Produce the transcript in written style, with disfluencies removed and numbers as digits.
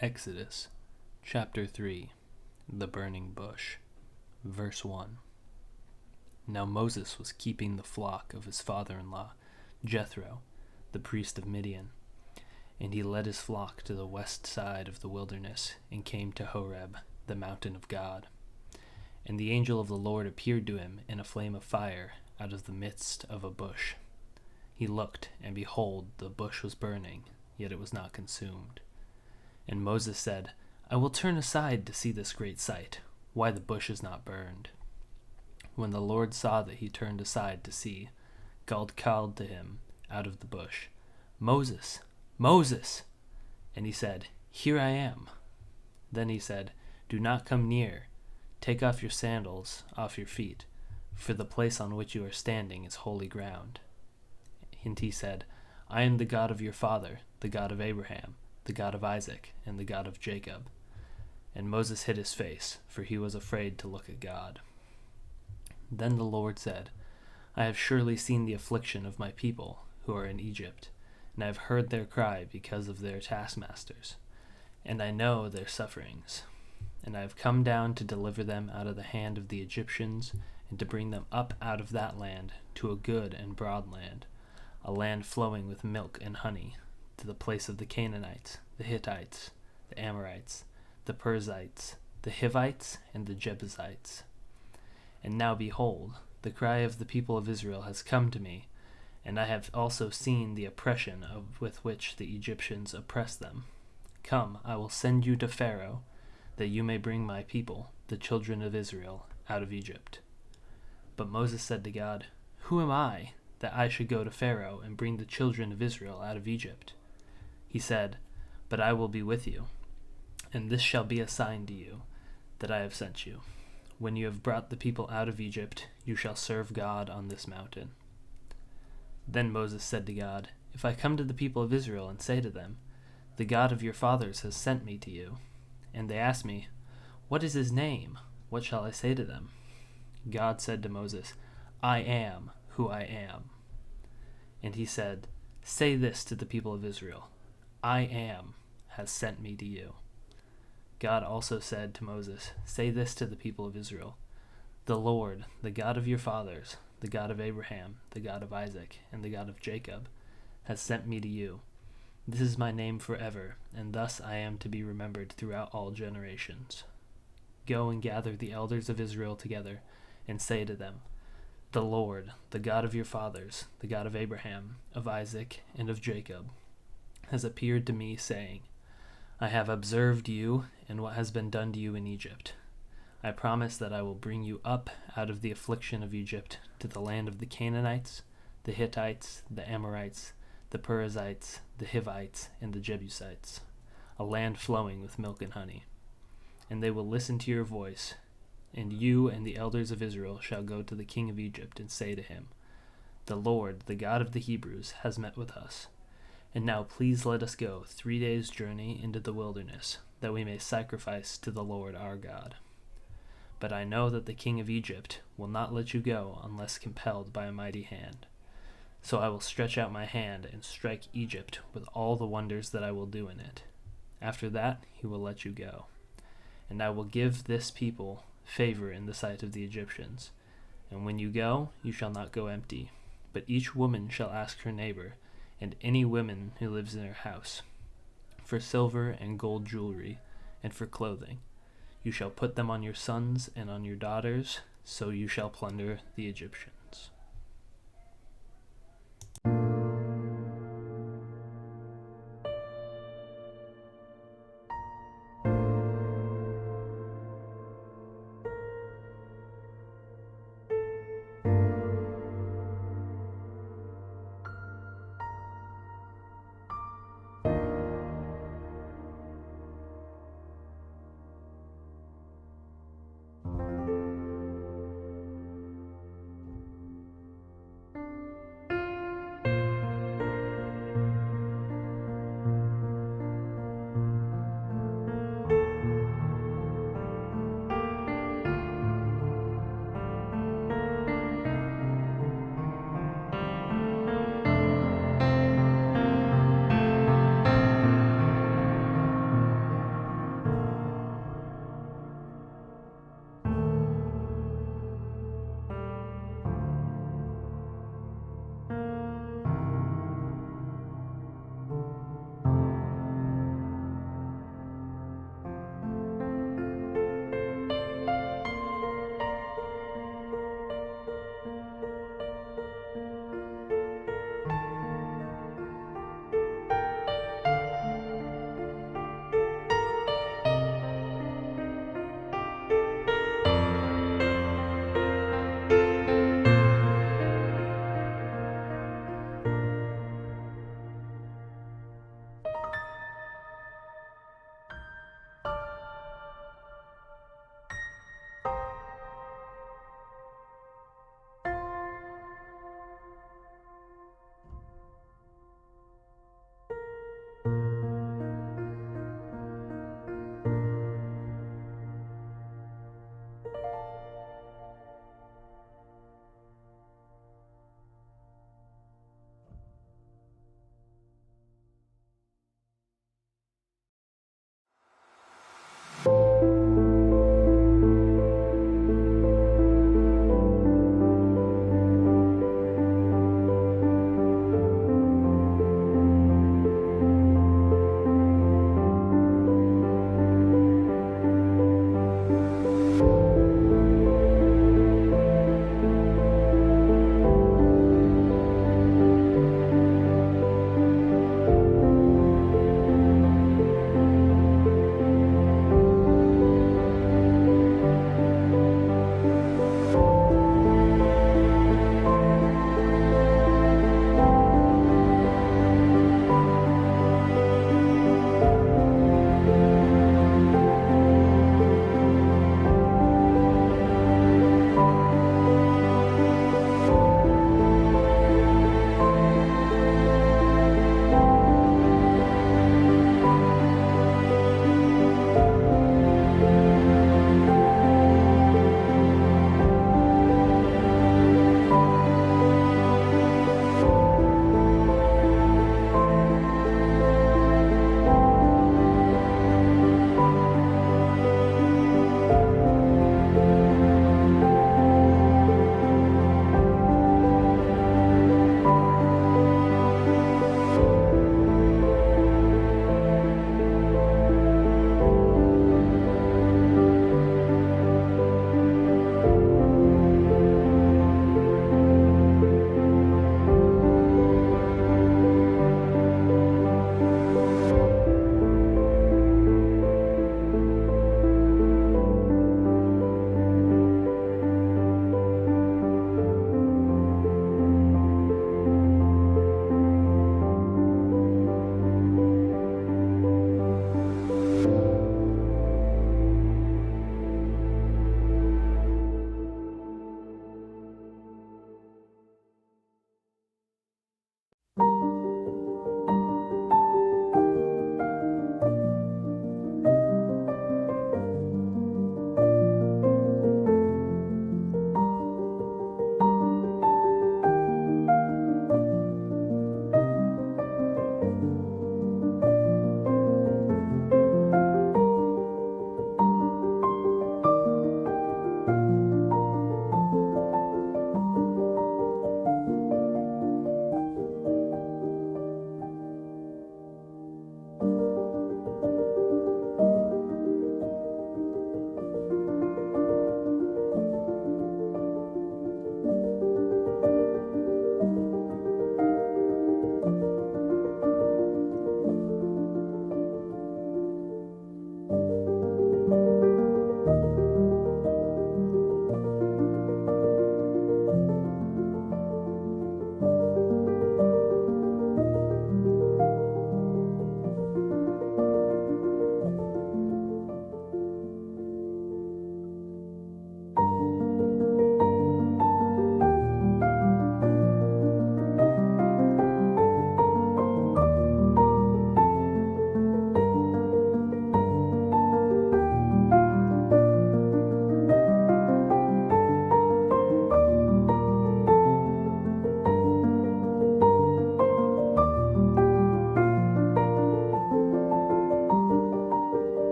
Exodus, chapter 3, the burning bush, verse 1. Now Moses was keeping the flock of his father-in-law, Jethro, the priest of Midian, and he led his flock to the west side of the wilderness and came to Horeb, the mountain of God. And the angel of the Lord appeared to him in a flame of fire out of the midst of a bush. He looked, and behold, the bush was burning, yet it was not consumed. And Moses said, I will turn aside to see this great sight, why the bush is not burned. When the Lord saw that he turned aside to see, God called to him out of the bush, Moses, Moses! And he said, Here I am. Then he said, Do not come near. Take off your sandals off your feet, for the place on which you are standing is holy ground. And he said, I am the God of your father, the God of Abraham, the God of Isaac, and the God of Jacob. And Moses hid his face, for he was afraid to look at God. Then the Lord said, I have surely seen the affliction of my people who are in Egypt, and I have heard their cry because of their taskmasters, and I know their sufferings. And I have come down to deliver them out of the hand of the Egyptians, and to bring them up out of that land to a good and broad land, a land flowing with milk and honey, to the place of the Canaanites, the Hittites, the Amorites, the Perizzites, the Hivites, and the Jebusites. And now behold, the cry of the people of Israel has come to me, and I have also seen the oppression with which the Egyptians oppress them. Come, I will send you to Pharaoh, that you may bring my people, the children of Israel, out of Egypt. But Moses said to God, Who am I, that I should go to Pharaoh and bring the children of Israel out of Egypt? He said, But I will be with you, and this shall be a sign to you, that I have sent you. When you have brought the people out of Egypt, you shall serve God on this mountain. Then Moses said to God, If I come to the people of Israel and say to them, The God of your fathers has sent me to you, and they ask me, What is his name? What shall I say to them? God said to Moses, I am who I am. And he said, Say this to the people of Israel, I am has sent me to you. God also said to Moses, Say this to the people of Israel, The Lord, the God of your fathers, the God of Abraham, the God of Isaac, and the God of Jacob, has sent me to you. This is my name forever, and thus I am to be remembered throughout all generations. Go and gather the elders of Israel together, and say to them, The Lord, the God of your fathers, the God of Abraham, of Isaac, and of Jacob, has appeared to me, saying, I have observed you and what has been done to you in Egypt. I promise that I will bring you up out of the affliction of Egypt to the land of the Canaanites, the Hittites, the Amorites, the Perizzites, the Hivites, and the Jebusites, a land flowing with milk and honey. And they will listen to your voice, and you and the elders of Israel shall go to the king of Egypt and say to him, The Lord, the God of the Hebrews, has met with us. And now please let us go 3 days' journey into the wilderness, that we may sacrifice to the Lord our God. But I know that the king of Egypt will not let you go unless compelled by a mighty hand. So I will stretch out my hand and strike Egypt with all the wonders that I will do in it. After that he will let you go. And I will give this people favor in the sight of the Egyptians. And when you go, you shall not go empty, but each woman shall ask her neighbor, and any woman who lives in her house, for silver and gold jewelry, and for clothing. You shall put them on your sons and on your daughters, so you shall plunder the Egyptians.